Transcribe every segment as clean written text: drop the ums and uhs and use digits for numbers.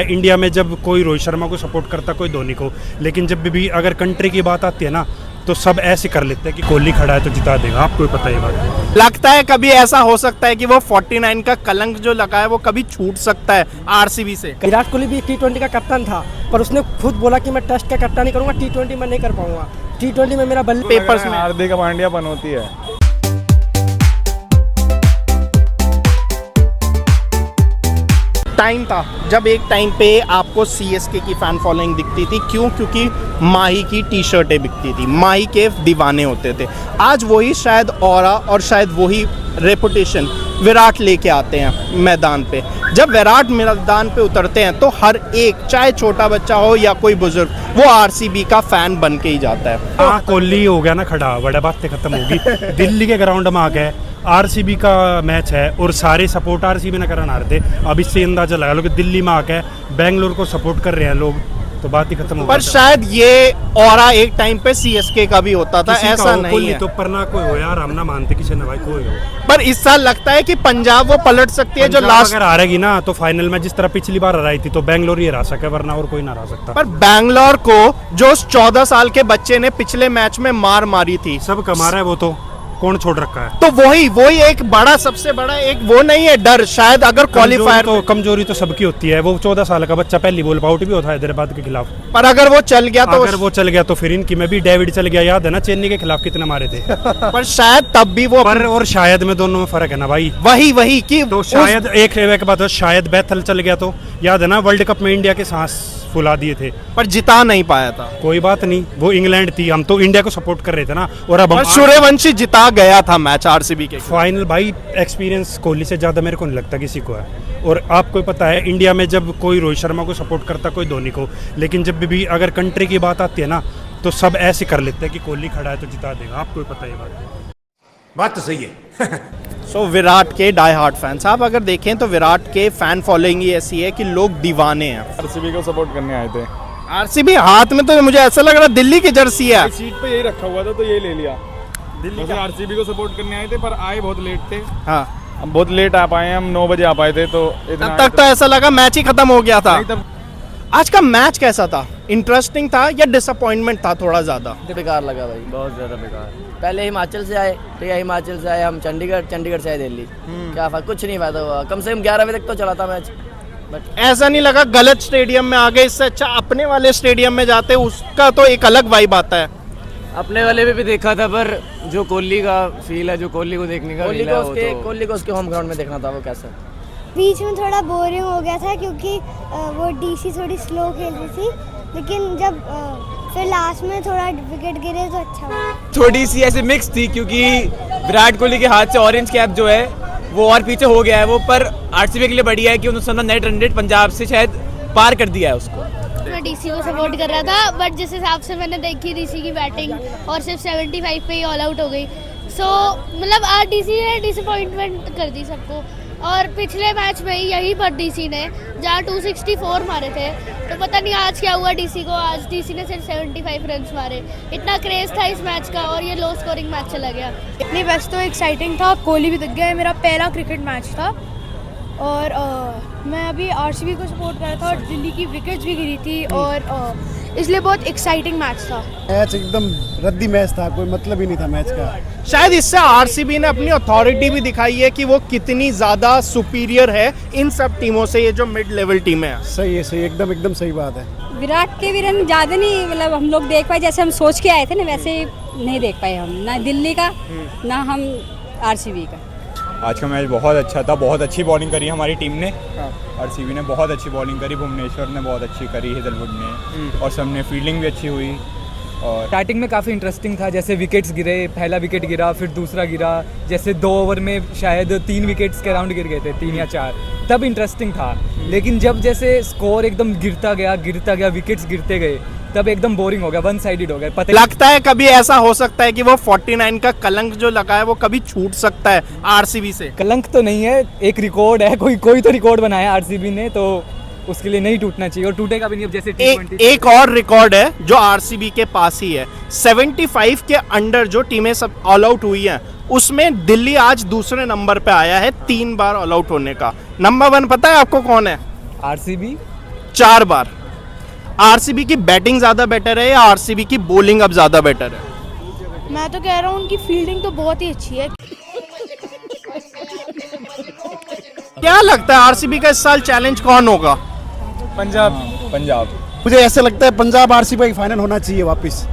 India में जब कोई रोहित शर्मा को सपोर्ट करता, कोई धोनी को, लेकिन जब भी अगर कंट्री की बात आती है ना, तो सब ऐसे कर लेते हैं कि कोहली खड़ा है तो जिता देगा। आपको पता है बात। लगता है कभी ऐसा हो सकता है कि वो 49 का कलंक जो लगा है वो कभी छूट सकता है आरसीबी से। विराट कोहली भी T20 का कप्तान था, पर उसने खुद बोला कि मैं टेस्ट का कप्तानी करूंगा, T20 में नहीं कर पाऊंगा। T20 में मेरा बल्ले पेपर्स में हार्दिक पांड्या बनोती है। टाइम था जब एक टाइम पे आपको सीएसके की फैन फॉलोइंग दिखती थी। क्यों? क्योंकि माही की टी शर्टें बिकती थी, माही के दीवाने होते थे। आज वही शायद ऑरा और शायद वही रेपुटेशन विराट लेके आते हैं मैदान पे। जब विराट मैदान पे उतरते हैं तो हर एक, चाहे छोटा बच्चा हो या कोई बुजुर्ग, वो आरसीबी का फैन बन के ही जाता है। हाँ, कोहली हो गया ना खड़ा, बड़ा बातें खत्म होगी। दिल्ली के ग्राउंड में आ गए, आरसीबी का मैच है और सारे सपोर्ट आरसीबी ने करना रहे थे। अब इससे अंदाजा लगा लो कि दिल्ली में आके बेंगलोर को सपोर्ट कर रहे हैं लोग, तो बात ही खत्म हो गई। पर शायद ये ऑरा एक टाइम पे सीएसके का भी होता था, ऐसा नहीं है। तो पर ना कोई हो यार, हम ना मानते किसी ने भाई कोई हो। पर इस साल लगता है कि पंजाब वो पलट सकती है जो पंजाब लास्ट। अगर हारेगी ना तो फाइनल में जिस तरह पिछली बार हराई थी तो बेंगलोर ही हरा सके, वरना और कोई ना हरा सकता। पर बैंगलोर को जो 14 साल के बच्चे ने पिछले मैच में मार मारी थी, सब कमा रहा है वो, तो कौन छोड़ रखा है? तो वही एक बड़ा, सबसे बड़ा एक वो नहीं है डर। शायद अगर क्वालिफायर कमजोरी तो सबकी होती है। वो 14 साल का बच्चा पहली बॉल आउट भी होता है हैदराबाद के खिलाफ। पर अगर वो चल गया तो अगर वो चल गया तो फिर इनकी में भी डेविड चल गया, याद है ना चेन्नई के खिलाफ कितने मारे थे। पर शायद तब भी वो पर और शायद में दोनों में फर्क है ना भाई। वही कि तो शायद एक बात है, शायद बैथल चल गया तो याद है ना वर्ल्ड कप में इंडिया के सांस फुला दिए थे, पर जिता नहीं पाया था। कोई बात नहीं, वो इंग्लैंड थी, हम तो इंडिया को सपोर्ट कर रहे थे ना। और अब सूर्यवंशी जिता गया था मैच आरसीबी के फाइनल। भाई एक्सपीरियंस कोहली से ज्यादा मेरे को नहीं लगता किसी को है। और आपको पता है इंडिया में जब कोई रोहित शर्मा को सपोर्ट करता, कोई धोनी को, लेकिन जब भी अगर कंट्री की बात आती है ना, तो सब ऐसे कर लेते हैं कि कोहली खड़ा है तो जिता देगा। आपको पता है बात तो सही है। सो विराट के डाई हार्ट फैंस, आप अगर देखें तो विराट के फैन फॉलोइंग ही ऐसी है कि लोग दीवाने हैं। आरसीबी को सपोर्ट करने आए थे। आरसीबी हाथ में तो मुझे ऐसा लग रहा है दिल्ली की जर्सी है। सीट पे यही रखा हुआ था तो यही ले लिया। दिल्ली के आरसीबी को सपोर्ट करने आए थे पर आए बहुत लेट थे। हाँ, हम बहुत लेट आ पाए, हम 9 बजे आ पाए थे, तो तब तक तो ऐसा लगा मैच ही खत्म हो गया था। आज का मैच कैसा था? इंटरेस्टिंग था या डिसअपॉइंटमेंट था थोड़ा ज्यादा? बेकार लगा भाई, बहुत ज़्यादा बेकार। पहले हिमाचल से आए, ठीक है, हिमाचल से आए हम चंडीगढ़ से आए दिल्ली, क्या कुछ नहीं फायदा हुआ। कम से कम 11 बजे तक तो चला था मैच। बट ऐसा नहीं लगा गलत स्टेडियम में आ गए, इससे अच्छा अपने वाले स्टेडियम में जाते, उसका तो एक अलग वाइब आता है। अपने वाले में भी देखा था, पर जो कोहली का फील है, जो कोहली को देखने का फील है, कोहली को उसके होम ग्राउंड में देखना था। वो कैसा बीच में थोड़ा बोरिंग हो गया था क्योंकि वो डीसी थोड़ी स्लो खेल रही थी, लेकिन जब फिर लास्ट में थोड़ा विकेट गिरे तो अच्छा हुआ। थोड़ी सी ऐसे मिक्स थी क्योंकि विराट कोहली के हाथ से ऑरेंज कैप जो है वो और पीछे हो गया है वो, पर आरसीबी के लिए बढ़िया है कि उन्होंने नेट रन रेट पंजाब से शायद पार कर दिया है उसको। मैं डीसी को सपोर्ट कर रहा था, बट जिस हिसाब से मैंने देखी डीसी की बैटिंग और सिर्फ 75 पे ही ऑल आउट हो गई, सो मतलब आज डीसी ने डिसअपॉइंटमेंट कर दी सबको। और पिछले मैच में यही पर डीसी ने जहाँ 264 मारे थे, तो पता नहीं आज क्या हुआ डीसी को। आज डीसी ने सिर्फ 75 रन मारे। इतना क्रेज था इस मैच का और ये लो स्कोरिंग मैच चला गया। नहीं, बस तो एक्साइटिंग था, कोहली भी दिख गया। मेरा पहला क्रिकेट मैच था और मैं अभी आरसीबी को सपोर्ट कर रहा था और दिल्ली की विकेट्स भी गिरी थी और इसलिए बहुत एक्साइटिंग मैच था। मैच एकदम रद्दी मैच था, कोई मतलब ही नहीं था मैच का। शायद इससे आरसीबी ने अपनी अथॉरिटी भी दिखाई है कि वो कितनी ज्यादा सुपीरियर है इन सब टीमों से, ये जो मिड लेवल टीमें हैं। सही है, सही, एकदम सही बात है। विराट के भी रन ज़्यादा नहीं, मतलब हम लोग देख पाए जैसे हम सोच के आए थे ना, वैसे नहीं देख पाए हम, ना दिल्ली का ना हम आरसीबी का। आज का मैच बहुत अच्छा था, बहुत अच्छी बॉलिंग करी हमारी टीम ने। आरसीबी ने बहुत अच्छी बॉलिंग करी, भुवनेश्वर ने बहुत अच्छी करी, हेजलवुड ने, और सबने फील्डिंग भी अच्छी हुई। और स्टार्टिंग में काफ़ी इंटरेस्टिंग था, जैसे विकेट्स गिरे, पहला विकेट गिरा, फिर दूसरा गिरा, जैसे 2 ओवर में शायद 3 विकेट्स के अराउंड गिर गए थे, 3 या 4, तब इंटरेस्टिंग था। लेकिन जब जैसे स्कोर एकदम गिरता गया, विकेट्स गिरते गए, तब एकदम बोरिंग हो गया, वन साइडेड हो गया। पता लगता है कभी ऐसा हो सकता है कि वो 49 का कलंक जो लगा है वो कभी छूट सकता है आरसीबी से। कलंक तो नहीं है, एक रिकॉर्ड है, कोई तो रिकॉर्ड बनाया आरसीबी ने, तो उसके लिए नहीं टूटना चाहिए और टूटेगा भी नहीं। अब जैसे एक और रिकॉर्ड है जो आरसीबी के पास ही है, 75 के अंडर जो टीमें सब ऑल आउट हुई हैं, उसमें दिल्ली आज दूसरे नंबर पे आया है 3 बार ऑल आउट होने का। नंबर 1 पता है आपको कौन है? आरसीबी 4 बार। आरसीबी की बैटिंग ज़्यादा बेटर है या आरसीबी की बॉलिंग अब ज़्यादा बेटर है? मैं तो कह रहा हूँ उनकी फील्डिंग तो बहुत ही अच्छी है। क्या लगता है आरसीबी का इस साल चैलेंज कौन होगा? पंजाब मुझे ऐसे लगता है पंजाब आरसीबी का फाइनल होना चाहिए वापस,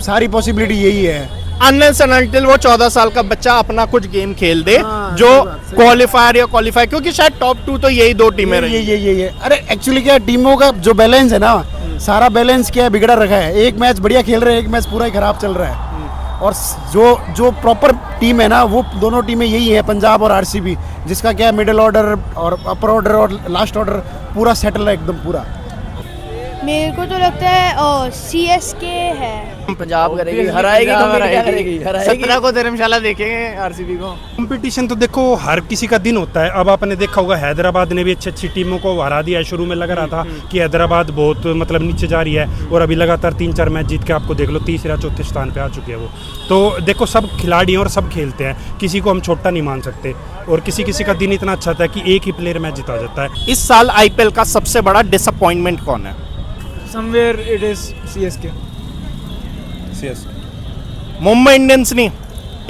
सारी पॉसिबिलिटी यही है। अनलेस एंड अनटिल वो 14 साल का बच्चा अपना कुछ गेम खेल दे जो क्वालिफायर या क्वालिफाई, क्योंकि शायद टॉप 2 तो यही 2 टीमें रही। ये अरे एक्चुअली क्या टीमों का जो बैलेंस है ना, सारा बैलेंस क्या है, बिगड़ा रखा है। एक मैच बढ़िया खेल रहे हैं, एक मैच पूरा ही खराब चल रहा है। और जो प्रॉपर टीम है ना, वो दोनों टीमें यही है, पंजाब और आरसीबी, जिसका क्या है मिडिल ऑर्डर और अपर ऑर्डर और लास्ट ऑर्डर पूरा सेटल है एकदम पूरा। मेरे को तो लगता है सीएसके है। पंजाब करेगी, हराएगी, हराएगी 17 को धर्मशाला देखेंगे आरसीबी को। कंपटीशन तो देखो हर किसी का दिन होता है। अब आपने देखा होगा हैदराबाद ने भी अच्छी अच्छी टीमों को हरा दिया है। शुरू में लग रहा था कि हैदराबाद बहुत मतलब नीचे जा रही है, और अभी लगातार 3-4 मैच जीत के आपको देख लो तीसरे या चौथे स्थान पे आ चुके हैं वो। तो देखो सब खिलाड़ी हैं और सब खेलते हैं, किसी को हम छोटा नहीं मान सकते। और किसी का दिन इतना अच्छा था कि एक ही प्लेयर मैच जिता जाता है। इस साल आईपीएल का सबसे बड़ा डिसअपॉइंटमेंट कौन है? Somewhere it is CSK. Mumbai Indians नहीं,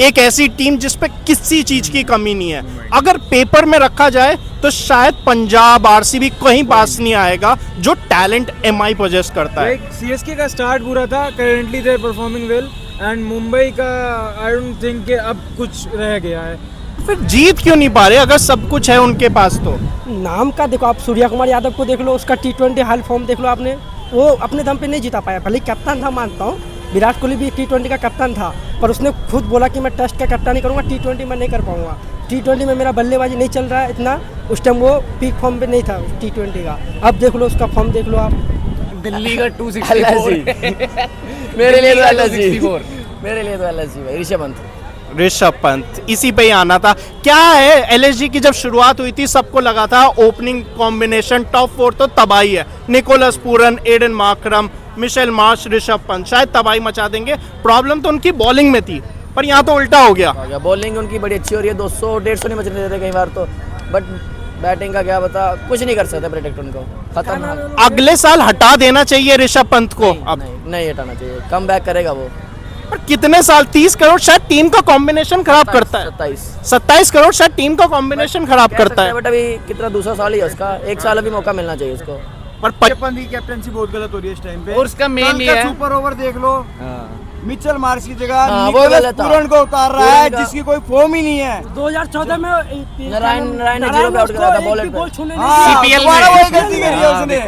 एक ऐसी टीम जिसपे किसी चीज की कमी नहीं है। अगर पेपर में रखा जाए तो शायद पंजाब आरसीबी कहीं पास नहीं आएगा जो टैलेंट एमआई पोजेस करता है। सीएसके का स्टार्ट बुरा था, currently they performing well, and Mumbai का आई डोंट थिंक कि अब कुछ रह गया है। फिर जीत क्यों नहीं पा रहे अगर सब कुछ है उनके पास? तो नाम का देखो, आप सूर्या कुमार यादव को देख लो, उसका T20 हाल फॉर्म देख लो आपने, वो अपने दम पे नहीं जीता पाया। भले कैप्टन था, मानता हूँ, विराट कोहली भी T20 का कैप्टन था, पर उसने खुद बोला कि मैं टेस्ट का कैप्टन ही करूँगा, T20 में नहीं कर पाऊँगा। T20 में मेरा बल्लेबाजी नहीं चल रहा है इतना, उस टाइम वो पीक फॉर्म पे नहीं था T20 का। अब देख लो उसका फॉर्म देख लो आप। दिल्ली का 264 मेरे लिए तो एलएसजी, मेरे लिए तो एलएसजी भाई, ऋषभ पंत। इसी पे ही आना था। क्या है एलएसजी की जब शुरुआत हुई थी सबको लगा था ओपनिंग कॉम्बिनेशन टॉप 4 तो तबाही है, Nicholas Pooran, Aiden Markram, Mitchell Marsh, Rishabh Pant शायद तबाही मचा देंगे। प्रॉब्लम तो उनकी बॉलिंग में थी, पर यहाँ तो उल्टा हो गया। बॉलिंग उनकी बड़ी अच्छी हो रही है, 200-150 नहीं बचने देते कई बार तो, बट बैटिंग का क्या बता, कुछ नहीं कर सकते प्रोटेक्ट उनको, खत्म। अगले साल हटा देना चाहिए ऋषभ पंत को। अब नहीं हटाना चाहिए, कम बैक करेगा वो। पर कितने साल? 30 करोड़ शायद टीम का कॉम्बिनेशन खराब करता है। 27 करोड़ शायद टीम का कॉम्बिनेशन खराब करता है। बट अभी कितना दूसरा साल ही है उसका, एक साल अभी मौका मिलना चाहिए उसको। पर पंत की कैप्टनसी बहुत गलत हो रही है इस टाइम पे, और उसका मेन ही है सुपर ओवर देख लो, मिचेल मार्श की जगह वो गलत था। पूरन को उतार रहा है जिसकी कोई फॉर्म ही नहीं है। 2014 में नारायण ने 0 पे आउट करा था बॉलर पे, सीपीएल में वही गलती करी है उसने।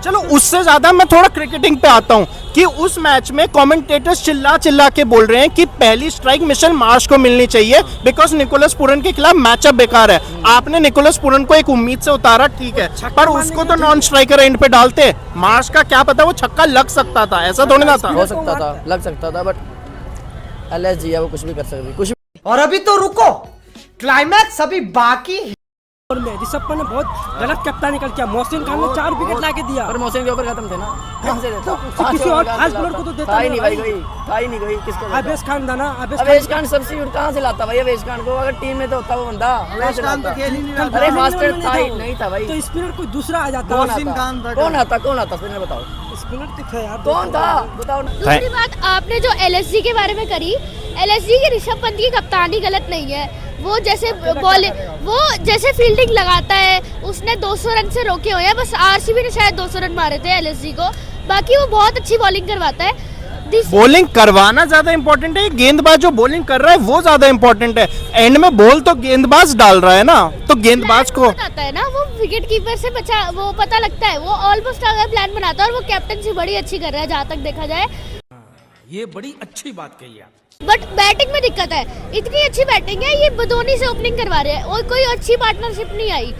चलो उससे ज्यादा मैं थोड़ा क्रिकेटिंग पे आता हूँ कि उस मैच में कमेंटेटर्स चिल्ला के बोल रहे हैं कि पहली स्ट्राइक मिशेल मार्श को मिलनी चाहिए बिकॉज निकोलस पूरन के खिलाफ मैचअप बेकार है। आपने निकोलस पूरन को एक उम्मीद से उतारा, ठीक है, पर उसको तो नॉन स्ट्राइकर एंड पे डालते। मार्श का क्या पता, वो छक्का लग सकता था, ऐसा थोड़ी ना था। हो सकता था, लग सकता था, बट एलएसजी है, वो कुछ भी कर सकती, कुछ भी। और अभी तो रुको, क्लाइमैक्स अभी बाकी। और में ऋषभ पंत ने बहुत गलत कप्तानी कर किया। मोहसिन खान ने 4 विकेट ला के दिया, पर मोहसिन के ऊपर खत्म थे ना, कहां से देता? तो किसी और खास बॉलर को तो देता था ही नहीं भाई, था ही नहीं कोई। किसको? अवेश खान था ना, अवेश खान सब्स्टिट्यूट कहां से लाता भाई? अवेश खान को अगर टीम में तो होता वो बंदा, अवेश खान तो खेल ही नहीं रहा। अरे फास्टर था ही नहीं था भाई, तो स्पिनर कोई दूसरा आ जाता। मोहसिन खान था। कौन आता स्पिनर बताओ? स्पिनर दिखा यार, कौन था बताओ। दूसरी बात आपने जो एलएसजी के बारे में करी, एलएसजी की ऋषभ पंत की कप्तानी गलत नहीं है। वो जैसे फील्डिंग लगाता है, उसने 200 रन से रोके हुए हैं, बस आरसीबी ने शायद 200 रन मारे थे एलएसजी को। बाकी वो बहुत अच्छी बॉलिंग करवाता है। बॉलिंग करवाना ज्यादा इंपॉर्टेंट है, गेंदबाज जो बॉलिंग कर रहा है वो ज्यादा इंपॉर्टेंट है। एंड में बॉल तो गेंदबाज डाल रहा है ना, तो गेंदबाज को आता है ना, वो विकेट कीपर से बचा, वो पता लगता है। वो ऑलमोस्ट अगर प्लान बनाता है, और वो कैप्टनसी बड़ी अच्छी कर रहा है जहाँ तक देखा जाए। ये बड़ी अच्छी बात कही है। बट बैटिंग में दिक्कत है, इतनी अच्छी बैटिंग है, ये धोनी से ओपनिंग करवा रहे हैं और कोई अच्छी पार्टनरशिप नहीं आई।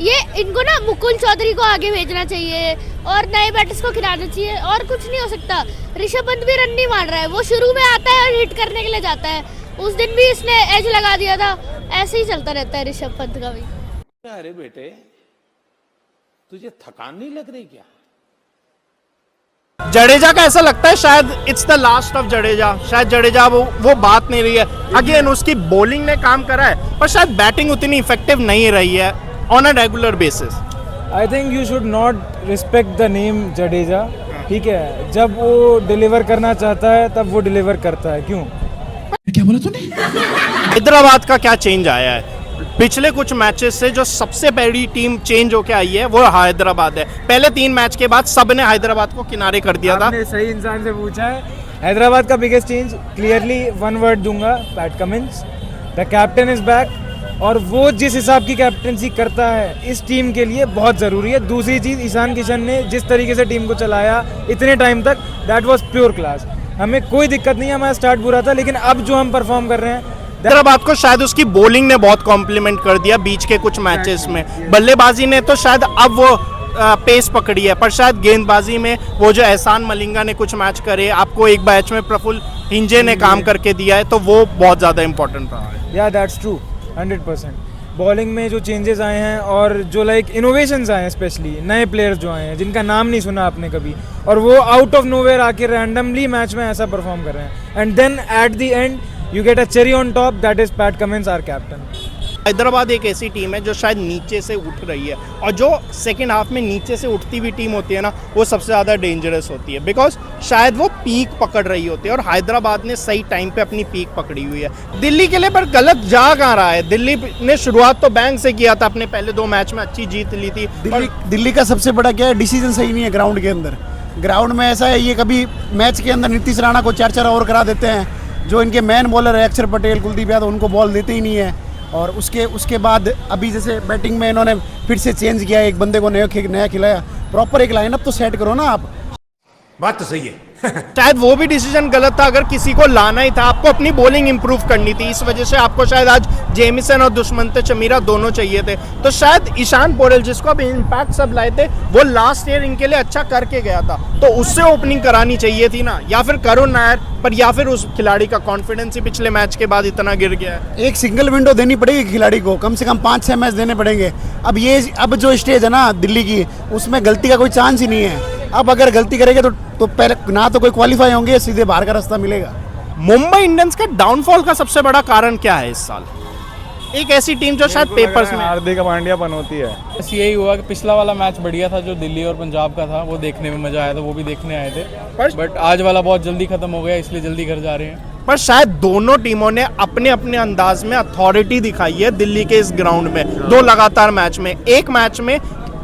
ये इनको ना मुकुल चौधरी को आगे भेजना चाहिए और नए बैटर्स को खिलाना चाहिए, और कुछ नहीं हो सकता। ऋषभ पंत भी रन नहीं मार रहा है, वो शुरू में आता है और हिट करने के लिए जाता है। उस दिन भी इसने एज लगा दिया था, ऐसे ही चलता रहता है ऋषभ पंत का भी। अरे बेटे, तुझे थकान नहीं लग रही क्या? जडेजा का ऐसा लगता है शायद it's the last of Jadeja, शायद जडेजा वो बात नहीं रही है। अगेन उसकी बॉलिंग ने काम करा है, पर शायद बैटिंग उतनी इफेक्टिव नहीं रही है on a regular basis. I think you should not respect the name Jadeja, ठीक है। जब वो डिलीवर करना चाहता है तब वो डिलीवर करता है, क्यों? क्या बोला तूने? हैदराबाद का क्या चेंज आया है? पिछले कुछ मैचेस से जो सबसे बड़ी टीम चेंज होके आई है वो हैदराबाद है। पहले 3 मैच के बाद सबने हैदराबाद को किनारे कर दिया था। आपने सही इंसान से पूछा है। हैदराबाद का biggest change clearly one word दूंगा, Pat Cummins. The captain is back और वो जिस हिसाब की कैप्टनसी करता है इस टीम के लिए बहुत ज़रूरी है। दूसरी चीज़, ईशान किशन ने जिस तरीके से टीम को चलाया इतने टाइम तक, दैट वाज प्योर क्लास। हमें कोई दिक्कत नहीं है, हमारा स्टार्ट बुरा था, लेकिन अब जो हम परफॉर्म कर रहे हैं, हैदराबाद को शायद उसकी बॉलिंग ने बहुत कॉम्प्लीमेंट कर दिया बीच के कुछ मैचेस में। बल्लेबाजी ने तो शायद अब वो पेस पकड़ी है, पर शायद गेंदबाजी में वो जो एहसान मलिंगा ने कुछ मैच करे, आपको एक मैच में प्रफुल्ल हिंजे ने काम करके दिया है, तो वो बहुत ज़्यादा इंपॉर्टेंट रहा है। या दैट्स ट्रू 100%। बॉलिंग में जो चेंजेस आए हैं और जो लाइक इनोवेशंस आए हैं, स्पेशली नए प्लेयर्स जो आए हैं जिनका नाम नहीं सुना आपने कभी, और वो आउट ऑफ नोवेयर आके रैंडमली मैच में ऐसा परफॉर्म कर रहे हैं, and then at the end you get a cherry on top, that is Pat Cummins, our captain. Hyderabad एक ऐसी टीम है जो शायद नीचे से उठ रही है, और जो सेकेंड हाफ में नीचे से उठती हुई टीम होती है ना, वो सबसे ज़्यादा डेंजरस होती है, बिकॉज शायद वो पीक पकड़ रही होती है, और हैदराबाद ने सही टाइम पे अपनी पीक पकड़ी हुई है। दिल्ली के लिए पर गलत जा कहाँ रहा है? दिल्ली ने शुरुआत तो बैंक से किया था, अपने पहले 2 मैच में अच्छी जीत ली थी। दिल्ली का सबसे बड़ा क्या है, डिसीजन सही नहीं है ग्राउंड के अंदर। ग्राउंड में ऐसा है, ये कभी मैच के अंदर नीतीश राणा को 4-4 ओवर करा देते हैं, जो इनके मेन बॉलर है अक्षर पटेल, कुलदीप यादव, उनको बॉल देते ही नहीं है। और उसके बाद अभी जैसे बैटिंग में इन्होंने फिर से चेंज किया, एक बंदे को नया खिलाया। प्रॉपर एक लाइनअप तो सेट करो ना आप। बात तो सही है। शायद वो भी डिसीजन गलत था। अगर किसी को लाना ही था, आपको अपनी बॉलिंग इंप्रूव करनी थी, इस वजह से आपको शायद आज जेमिसन और दुष्मंत चमीरा दोनों चाहिए थे। तो शायद ईशान पोरेल, जिसको अब इम्पैक्ट सब लाए थे, वो लास्ट ईयर इनके लिए अच्छा करके गया था, तो उससे ओपनिंग करानी चाहिए थी ना, या फिर करुण नायर, पर या फिर उस खिलाड़ी का कॉन्फिडेंस ही पिछले मैच के बाद इतना गिर गया है। एक सिंगल विंडो देनी पड़ेगी खिलाड़ी को, कम से कम 5-6 मैच देने पड़ेंगे। अब जो स्टेज है ना दिल्ली की, उसमें गलती का कोई चांस ही नहीं है। अब अगर गलती करेंगे तो पहले ना तो कोई क्वालिफाई होंगे, सीधे बाहर का रास्ता मिलेगा। मुंबई इंडियंस का डाउनफॉल का सबसे बड़ा कारण क्या है इस साल? एक ऐसी टीम जो शायद पेपर्स में हार्दिक पांड्या होती है। बस यही हुआ कि पिछला वाला मैच बढ़िया था जो दिल्ली और पंजाब का था, वो देखने में मजा आया था, वो भी देखने आए थे, बट आज वाला बहुत जल्दी खत्म हो गया, इसलिए जल्दी घर जा रहे हैं। पर शायद दोनों टीमों ने अपने अपने अंदाज में अथॉरिटी दिखाई है दिल्ली के इस ग्राउंड में। 2 लगातार मैच में, एक मैच में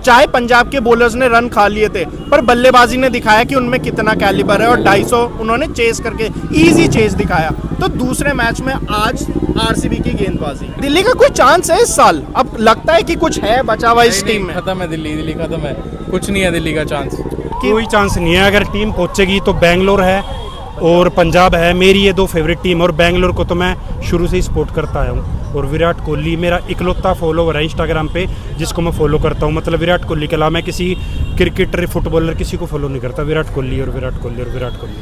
चाहे पंजाब के बॉलर्स ने रन खा लिए थे, पर बल्लेबाजी ने दिखाया कि उनमें कितना कैलिबर है, और 250 उन्होंने चेस करके इजी चेस दिखाया। तो दूसरे मैच में आज आरसीबी की गेंदबाजी, दिल्ली का कोई चांस है इस साल? अब लगता है कि कुछ है बचा हुआ इस टीम में। खत्म है दिल्ली खत्म है, कुछ नहीं है दिल्ली का चांस, कोई चांस नहीं है। अगर टीम पहुंचेगी तो बेंगलोर है और पंजाब है, मेरी ये 2 फेवरेट टीम, और बेंगलोर को तो मैं शुरू से ही सपोर्ट करता आया हूँ। और विराट कोहली मेरा इकलौता फॉलोवर है इंस्टाग्राम पे जिसको मैं फॉलो करता हूँ। मतलब विराट कोहली के अलावा मैं किसी क्रिकेटर, फुटबॉलर, किसी को फॉलो नहीं करता। विराट कोहली और विराट कोहली और विराट कोहली।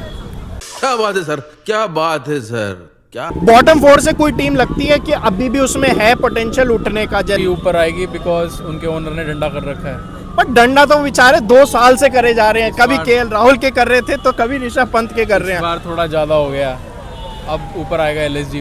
क्या बात है सर, क्या बात है सर, क्या बॉटम 4 से कोई टीम लगती है कि अभी भी उसमें है पोटेंशियल उठने का? ऊपर आएगी बिकॉज उनके ओनर ने डंडा कर रखा है, पर डंडा तो बेचारे 2 साल से करे जा रहे हैं। कभी केएल राहुल के कर रहे थे, तो कभी ऋषभ पंत के कर रहे हैं। इस बार थोड़ा ज्यादा हो गया, अब ऊपर आएगा एलएसजी